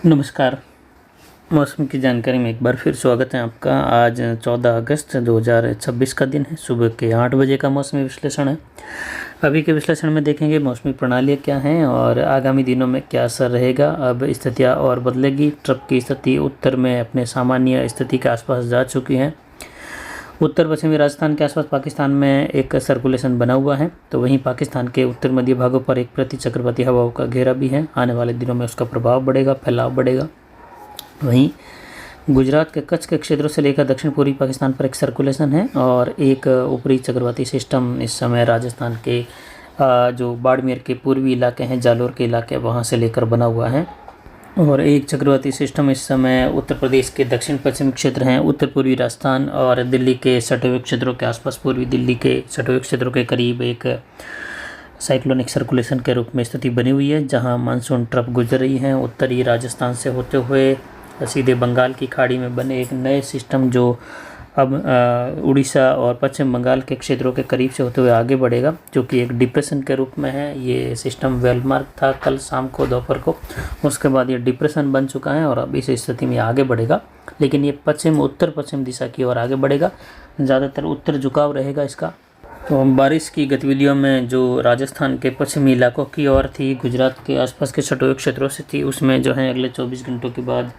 नमस्कार। मौसम की जानकारी में एक बार फिर स्वागत है आपका। आज 14 अगस्त 2026 का दिन है। सुबह के 8 बजे का मौसमी विश्लेषण है। अभी के विश्लेषण में देखेंगे मौसमी प्रणालियाँ क्या हैं और आगामी दिनों में क्या असर रहेगा। अब स्थितियाँ और बदलेगी। ट्रप की स्थिति उत्तर में अपने सामान्य स्थिति के आसपास जा चुकी है। उत्तर पश्चिमी राजस्थान के आसपास पाकिस्तान में एक सर्कुलेशन बना हुआ है, तो वहीं पाकिस्तान के उत्तर मध्य भागों पर एक प्रति चक्रवाती हवाओं का घेरा भी है। आने वाले दिनों में उसका प्रभाव बढ़ेगा, फैलाव बढ़ेगा। वहीं गुजरात के कच्छ के क्षेत्रों से लेकर दक्षिण पूर्वी पाकिस्तान पर एक सर्कुलेशन है और एक ऊपरी चक्रवाती सिस्टम इस समय राजस्थान के जो बाड़मेर के पूर्वी इलाके हैं, जालोर के इलाके, वहाँ से लेकर बना हुआ है। और एक चक्रवाती सिस्टम इस समय उत्तर प्रदेश के दक्षिण पश्चिमी क्षेत्र हैं, उत्तर पूर्वी राजस्थान और दिल्ली के सटे हुए क्षेत्रों के आसपास, पूर्वी दिल्ली के सटे हुए क्षेत्रों के करीब एक साइक्लोनिक सर्कुलेशन के रूप में स्थिति बनी हुई है, जहां मानसून ट्रफ गुजर रही हैं। उत्तरी राजस्थान से होते हुए सीधे बंगाल की खाड़ी में बने एक नए सिस्टम जो अब उड़ीसा और पश्चिम बंगाल के क्षेत्रों के करीब से होते हुए आगे बढ़ेगा, जो कि एक डिप्रेशन के रूप में है। ये सिस्टम वेलमार्क था कल शाम को, दोपहर को। उसके बाद ये डिप्रेशन बन चुका है और अब इस स्थिति में आगे बढ़ेगा, लेकिन ये उत्तर पश्चिम दिशा की ओर आगे बढ़ेगा। ज़्यादातर उत्तर झुकाव रहेगा इसका। तो बारिश की गतिविधियों में जो राजस्थान के पश्चिमी इलाकों की ओर थी, गुजरात के आसपास के सटे हुए क्षेत्रों से थी, उसमें जो है अगले 24 घंटों के बाद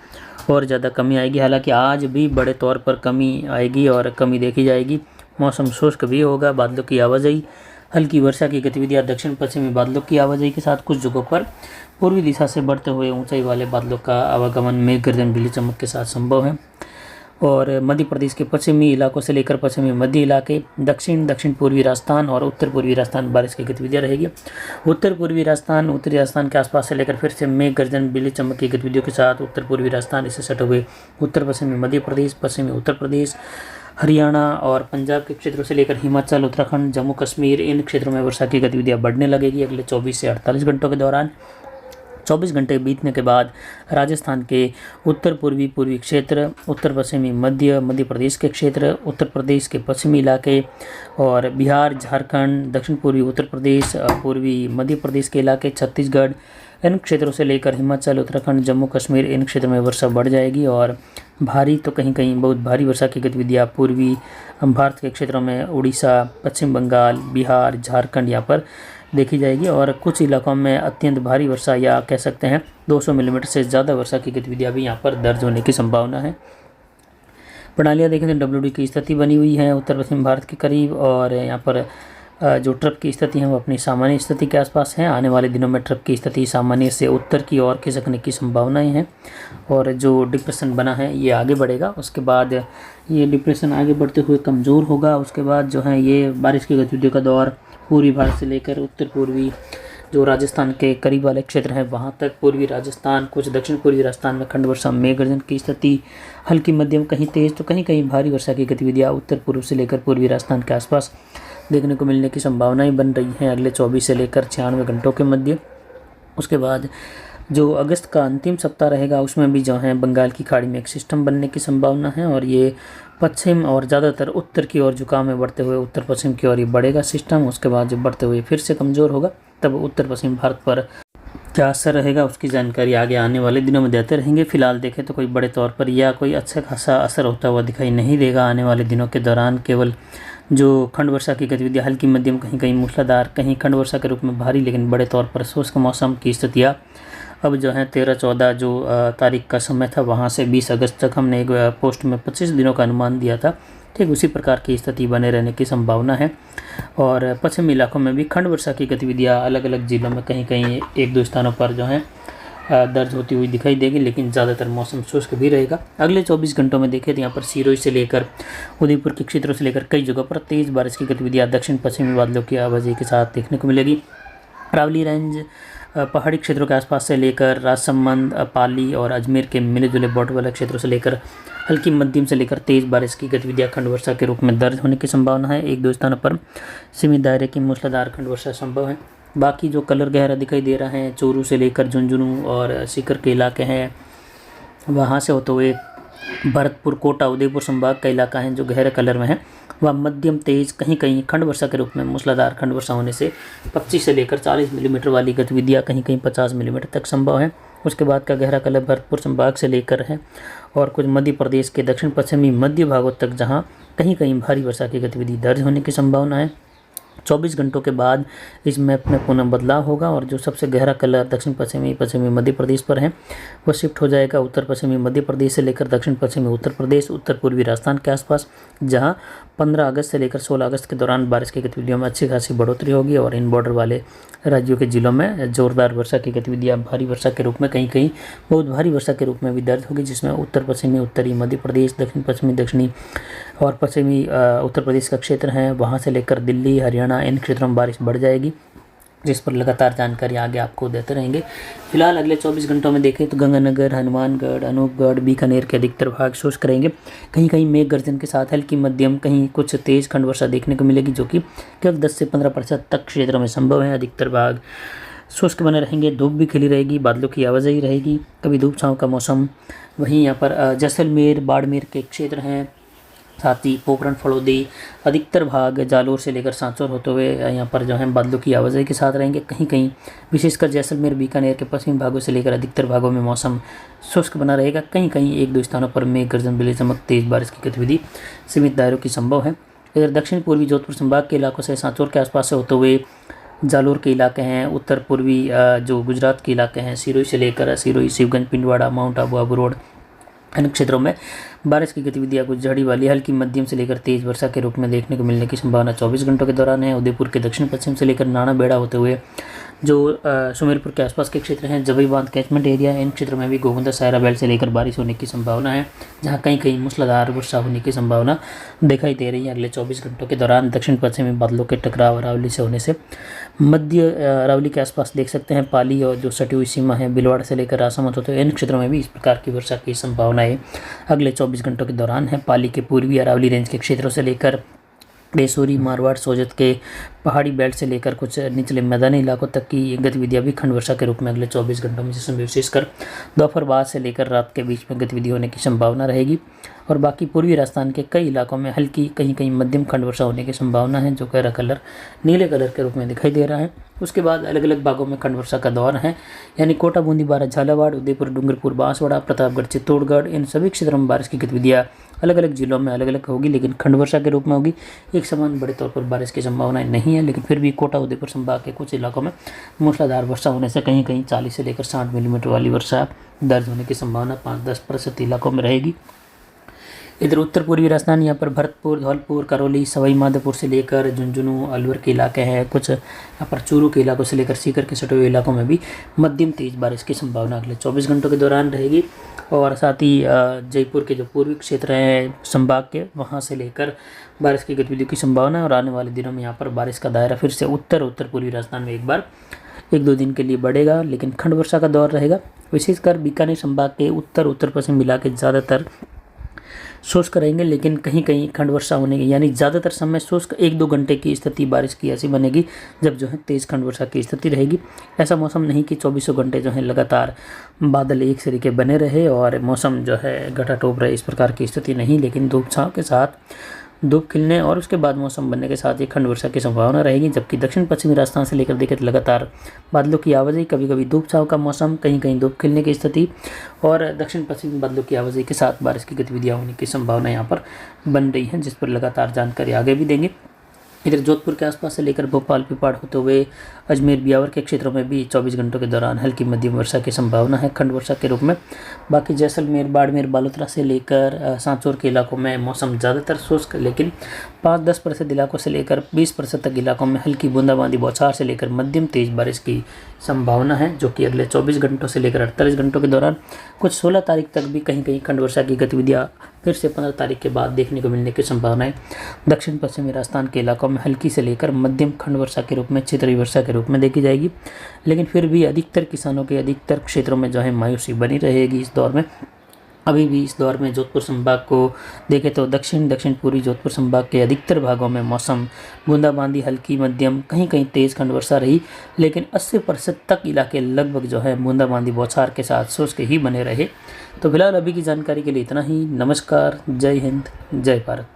और ज़्यादा कमी आएगी। हालांकि आज भी बड़े तौर पर कमी आएगी और कमी देखी जाएगी। मौसम शुष्क भी होगा, बादलों की आवाजाही, हल्की वर्षा की गतिविधियाँ दक्षिण पश्चिमी बादलों की आवाजाही के साथ कुछ जगहों पर पूर्वी दिशा से बढ़ते हुए ऊंचाई वाले बादलों का आवागमन मेघ गर्जन बिजली चमक के साथ संभव है। और मध्य प्रदेश के पश्चिमी इलाकों से लेकर पश्चिमी मध्य इलाके, दक्षिण पूर्वी राजस्थान और उत्तर पूर्वी राजस्थान बारिश की गतिविधियाँ रहेगी। उत्तर पूर्वी राजस्थान, उत्तरी राजस्थान के आसपास से लेकर फिर से मेघ गर्जन बिजली चमक की गतिविधियों के साथ उत्तर पूर्वी राजस्थान, इससे सटे हुए उत्तर पश्चिमी मध्य प्रदेश, पश्चिमी उत्तर प्रदेश, हरियाणा और पंजाब के क्षेत्रों से लेकर हिमाचल, उत्तराखंड, जम्मू कश्मीर, इन क्षेत्रों में वर्षा की गतिविधियाँ बढ़ने लगेगी अगले 24 से 48 घंटों के दौरान। 24 घंटे बीतने के बाद राजस्थान के उत्तर पूर्वी क्षेत्र, उत्तर पश्चिमी मध्य प्रदेश के क्षेत्र, उत्तर प्रदेश के पश्चिमी इलाके और बिहार, झारखंड, दक्षिण पूर्वी उत्तर प्रदेश, पूर्वी मध्य प्रदेश के इलाके, छत्तीसगढ़, इन क्षेत्रों से लेकर हिमाचल, उत्तराखंड, जम्मू कश्मीर, इन क्षेत्रों में वर्षा बढ़ जाएगी। और भारी तो कहीं कहीं बहुत भारी वर्षा की गतिविधियाँ पूर्वी भारत के क्षेत्रों में उड़ीसा, पश्चिम बंगाल, बिहार, झारखंड यहाँ पर देखी जाएगी। और कुछ इलाकों में अत्यंत भारी वर्षा या कह सकते हैं 200 मिलीमीटर से ज़्यादा वर्षा की गतिविधियाँ भी यहाँ पर दर्ज होने की संभावना है। प्रणालियाँ देखें तो WD की स्थिति बनी हुई है उत्तर पश्चिम भारत के करीब, और यहाँ पर जो ट्रप की स्थिति है वो अपनी सामान्य स्थिति के आसपास है। आने वाले दिनों में ट्रप की स्थिति सामान्य से उत्तर की ओर खिसकने की संभावनाएं हैं और जो डिप्रेशन बना है ये आगे बढ़ेगा। उसके बाद ये डिप्रेशन आगे बढ़ते हुए कमज़ोर होगा। उसके बाद जो है ये बारिश की गतिविधियों का दौर पूर्वी भारत से लेकर उत्तर पूर्वी जो राजस्थान के करीब वाले क्षेत्र हैं वहाँ तक, पूर्वी राजस्थान, कुछ दक्षिण पूर्वी राजस्थान में खंड वर्षा, मेघ गर्जन की स्थिति, हल्की मध्यम, कहीं तेज़ तो कहीं कहीं भारी वर्षा की गतिविधियाँ उत्तर पूर्व से लेकर पूर्वी राजस्थान के आसपास देखने को मिलने की संभावनाएं बन रही हैं अगले 24 से लेकर 96 घंटों के मध्य। उसके बाद जो अगस्त का अंतिम सप्ताह रहेगा उसमें भी जो है बंगाल की खाड़ी में एक सिस्टम बनने की संभावना है और ये पश्चिम और ज़्यादातर उत्तर की ओर झुकाव में बढ़ते हुए उत्तर पश्चिम की ओर ये बढ़ेगा सिस्टम। उसके बाद जब बढ़ते हुए फिर से कमज़ोर होगा तब उत्तर पश्चिम भारत पर क्या असर रहेगा उसकी जानकारी आगे आने वाले दिनों में देते रहेंगे। फिलहाल देखें तो कोई बड़े तौर पर या कोई अच्छा खासा असर होता हुआ दिखाई नहीं देगा आने वाले दिनों के दौरान। केवल जो खंड वर्षा की गतिविधियाँ हल्की मध्यम, कहीं कहीं मूसलाधार, कहीं खंड वर्षा के रूप में भारी लेकिन बड़े तौर पर शुष्क मौसम की स्थितियाँ अब जो है 13-14 जो तारीख का समय था वहाँ से 20 अगस्त तक हमने एक पोस्ट में 25 दिनों का अनुमान दिया था, ठीक उसी प्रकार की स्थिति बने रहने की संभावना है। और पश्चिमी इलाकों में भी खंड वर्षा की गतिविधियाँ अलग अलग जिलों में कहीं कहीं 1-2 स्थानों पर जो है दर्ज होती हुई दिखाई देगी, लेकिन ज़्यादातर मौसम शुष्क भी रहेगा। अगले 24 घंटों में देखें तो यहाँ पर सिरोही से लेकर उदयपुर के क्षेत्रों से लेकर कई जगहों पर तेज़ बारिश की गतिविधियाँ दक्षिण पश्चिमी बादलों की आवाजाही के साथ देखने को मिलेगी। अरावली रेंज, पहाड़ी क्षेत्रों के आसपास से लेकर राजसमंद, पाली और अजमेर के मिले जुले बॉर्डर वाले क्षेत्रों से लेकर हल्की मध्यम से लेकर तेज़ बारिश की गतिविधियाँ खंड वर्षा के रूप में दर्ज होने की संभावना है। 1-2 स्थानों पर सीमित दायरे की मूसलाधार खंड वर्षा संभव है। बाकी जो कलर गहरा दिखाई दे रहा है, चोरू से लेकर झुंझुनू और सीकर के इलाके हैं, वहाँ से होते हुए भरतपुर, कोटा, उदयपुर संभाग का इलाका है जो गहरे कलर में है, वह मध्यम तेज कहीं कहीं खंड वर्षा के रूप में मूसलाधार खंड वर्षा होने से 25 से लेकर 40 मिलीमीटर वाली गतिविधियाँ कहीं कहीं 50 मिलीमीटर तक संभव है। उसके बाद का गहरा कलर भरतपुर संभाग से लेकर है और कुछ मध्य प्रदेश के दक्षिण पश्चिमी मध्य भागों तक, जहां कहीं कहीं भारी वर्षा की गतिविधि दर्ज होने की संभावना है। 24 घंटों के बाद इस मैप में पुनः बदलाव होगा और जो सबसे गहरा कलर दक्षिण पश्चिमी मध्य प्रदेश पर है वह शिफ्ट हो जाएगा उत्तर पश्चिमी मध्य प्रदेश से लेकर दक्षिण पश्चिमी उत्तर प्रदेश, उत्तर पूर्वी राजस्थान के आसपास, जहां 15 अगस्त से लेकर 16 अगस्त के दौरान बारिश की गतिविधियों में अच्छी खासी बढ़ोतरी होगी और इन बॉर्डर वाले राज्यों के जिलों में जोरदार वर्षा की गतिविधियां भारी वर्षा के रूप में, कहीं कहीं बहुत भारी वर्षा के रूप में भी दर्ज होगी, जिसमें उत्तर पश्चिमी उत्तरी मध्य प्रदेश, दक्षिण पश्चिमी दक्षिणी और पश्चिमी उत्तर प्रदेश का क्षेत्र है, वहां से लेकर दिल्ली, हरियाणा, इन क्षेत्रों में बारिश बढ़ जाएगी, जिस पर लगातार जानकारी आगे आपको देते रहेंगे। फिलहाल अगले 24 घंटों में देखें तो गंगानगर, हनुमानगढ़, अनूपगढ़, बीकानेर के अधिकतर भाग शुष्क रहेंगे। कहीं कहीं मेघ गर्जन के साथ हल्की मध्यम, कहीं कुछ तेज खंड वर्षा देखने को मिलेगी, जो कि केवल 10 से 15% तक क्षेत्रों में संभव है। अधिकतर भाग शुष्क बने रहेंगे, धूप भी खिली रहेगी, बादलों की आवाजाही रहेगी, कभी धूप छाँव का मौसम। वहीं यहाँ पर जैसलमेर, बाड़मेर के क्षेत्र हैं, साथ ही पोखरण, फलोदी, अधिकतर भाग जालोर से लेकर सांचौर होते हुए यहाँ पर जो है बादलों की आवाजाही के साथ रहेंगे। कहीं कहीं विशेषकर जैसलमेर, बीकानेर के पश्चिमी भागों से लेकर अधिकतर भागों में मौसम शुष्क बना रहेगा। कहीं कहीं एक दो स्थानों पर मेघ गर्जन, बिजली चमक, तेज बारिश की गतिविधि सीमित दायरों की संभव है। इधर दक्षिण पूर्वी जोधपुर संभाग के इलाकों से सांचौर के आसपास से होते हुए जालोर के इलाके हैं, उत्तर पूर्वी जो गुजरात के इलाके हैं, सिरोही से लेकर सिरोही, शिवगंज, पिंडवाड़ा, माउंट आबू, आबू रोड, इन क्षेत्रों में बारिश की गतिविधियां कुछ झाड़ी वाली हल्की मध्यम से लेकर तेज वर्षा के रूप में देखने को मिलने की संभावना 24 घंटों के दौरान है। उदयपुर के दक्षिण पश्चिम से लेकर नाना बेड़ा होते हुए जो सुमेरपुर के आसपास के क्षेत्र हैं, जबई बांध कैचमेंट एरिया है, इन क्षेत्रों में भी गोविंदा सायरा बेल्ट से लेकर बारिश होने की संभावना है, जहां कहीं कहीं मूसलाधार वर्षा होने की संभावना दिखाई दे रही है। अगले 24 घंटों के दौरान दक्षिण पश्चिमी बादलों के टकराव अरावली से होने से मध्य अरावली के आसपास देख सकते हैं पाली और जो सटी हुई सीमा है बिलवाड़ा से लेकर राजसमंद होते हुए, इन क्षेत्रों में भी इस प्रकार की वर्षा की संभावनाएं अगले 24 घंटों के दौरान है। पाली के पूर्वी अरावली रेंज के क्षेत्रों से लेकर बेसूरी, मारवाड़, सोजत के पहाड़ी बेल्ट से लेकर कुछ निचले मैदानी इलाकों तक की गतिविधियां भी खंड वर्षा के रूप में अगले 24 घंटों में, जिसमें विशेषकर दोपहर बाद से लेकर रात के बीच में गतिविधि होने की संभावना रहेगी। और बाकी पूर्वी राजस्थान के कई इलाकों में हल्की, कहीं कहीं मध्यम खंड वर्षा होने की संभावना है, जो गहरा कलर नीले कलर के रूप में दिखाई दे रहा है। उसके बाद अलग अलग भागों में खंड वर्षा का दौर है, यानी कोटा, बूंदी, बारां, झालावाड़, उदयपुर, डूंगरपुर, बांसवाड़ा, प्रतापगढ़, चित्तौड़गढ़, इन सभी क्षेत्रों में बारिश की गतिविधियां अलग अलग जिलों में अलग अलग होगी, लेकिन खंड वर्षा के रूप में होगी। एक समान बड़े तौर पर बारिश की संभावनाएं नहीं है, लेकिन फिर भी कोटा, उदयपुर संभाग के कुछ इलाकों में मूसलाधार वर्षा होने से कहीं कहीं 40 से लेकर 60 मिलीमीटर वाली वर्षा दर्ज होने की संभावना 5-10% इलाकों में रहेगी। इधर उत्तर पूर्वी राजस्थान, यहाँ पर भरतपुर, धौलपुर, करौली, सवाई माधोपुर से लेकर झुंझुनू, अलवर के इलाके हैं, कुछ यहाँ पर चूरू के इलाकों से लेकर सीकर के सटे हुए इलाकों में भी मध्यम तेज बारिश की संभावना अगले 24 घंटों के दौरान रहेगी। और साथ ही जयपुर के जो पूर्वी क्षेत्र हैं संभाग के, वहाँ से लेकर बारिश की गतिविधियों की संभावना है। और आने वाले दिनों में यहाँ पर बारिश का दायरा फिर से उत्तर पूर्वी राजस्थान में एक बार 1-2 दिन के लिए बढ़ेगा, लेकिन खंड वर्षा का दौर रहेगा। विशेषकर बीकानेर संभाग के उत्तर पश्चिम इलाके ज़्यादातर शुष्क रहेंगे, लेकिन कहीं कहीं खंड वर्षा होने की, यानी ज़्यादातर समय शुष्क 1-2 घंटे की स्थिति बारिश की ऐसी बनेगी जब जो है तेज़ खंड वर्षा की स्थिति रहेगी। ऐसा मौसम नहीं कि 24 घंटे जो है लगातार बादल एक तरीके बने रहे और मौसम जो है घटाटोप रहे, इस प्रकार की स्थिति नहीं, लेकिन धूप छाँव के साथ धूप खिलने और उसके बाद मौसम बनने के साथ ही खंड वर्षा की संभावना रहेगी। जबकि दक्षिण पश्चिमी राजस्थान से लेकर देखें तो लगातार बादलों की आवाजाही, कभी कभी धूप छाँव का मौसम, कहीं कहीं धूप खिलने की स्थिति और दक्षिण पश्चिमी बादलों की आवाजाही के साथ बारिश की गतिविधियां होने की संभावना यहाँ पर बन रही है, जिस पर लगातार जानकारी आगे भी देंगे। इधर जोधपुर के आसपास से लेकर भोपाल, पिपाड़ होते हुए अजमेर, ब्यावर के क्षेत्रों में भी 24 घंटों के दौरान हल्की मध्यम वर्षा की संभावना है खंड वर्षा के रूप में। बाकी जैसलमेर, बाड़मेर, बालोतरा से लेकर सांचौर के इलाकों में मौसम ज़्यादातर शुष्क, लेकिन 5-10% इलाकों से लेकर 20% तक इलाकों में हल्की बूंदाबांदी, बौछार से लेकर मध्यम तेज बारिश की संभावना है, जो कि अगले 24 घंटों से लेकर 48 घंटों के दौरान कुछ 16 तारीख तक भी कहीं कहीं खंड वर्षा की गतिविधियाँ फिर से 15 तारीख के बाद देखने को मिलने की संभावना है। दक्षिण पश्चिमी राजस्थान के इलाकों में हल्की से लेकर मध्यम खंड वर्षा के रूप में, क्षेत्रीय वर्षा के रूप में देखी जाएगी, लेकिन फिर भी अधिकतर किसानों के अधिकतर क्षेत्रों में जो है मायूसी बनी रहेगी इस दौर में। अभी भी इस दौर में जोधपुर संभाग को देखें तो दक्षिण पूर्वी जोधपुर संभाग के अधिकतर भागों में मौसम बूंदाबांदी, हल्की मध्यम, कहीं कहीं तेज खंड वर्षा रही, लेकिन 80% तक इलाके लगभग जो है बूंदाबांदी बौछार के साथ शुष्क ही बने रहे। तो फिलहाल अभी की जानकारी के लिए इतना ही। नमस्कार, जय हिंद, जय भारत।